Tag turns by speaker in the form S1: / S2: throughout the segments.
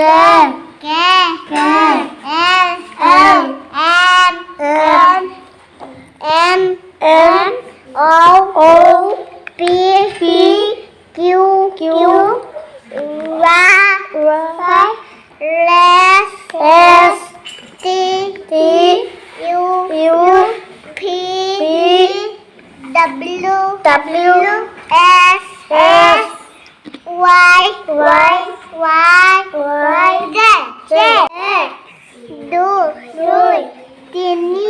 S1: K L O P Q R S T U P W X Y Z đuôi Tini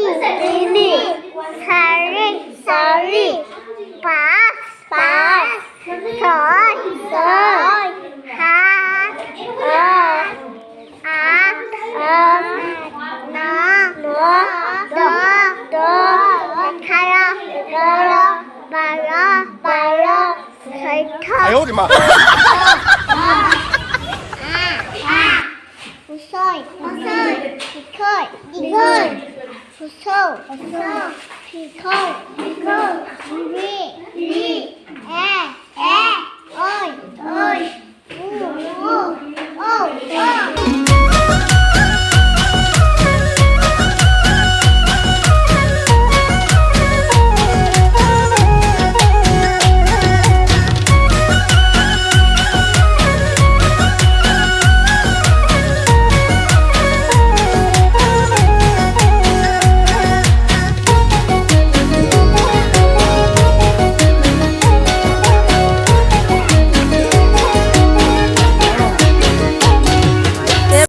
S1: Sari Pass Soi Hát Nó Baro Sợi thơ
S2: 哎呦我的妈！
S1: Phù sôi Đi khơi Phù sâu Thì khâu Ri Ôi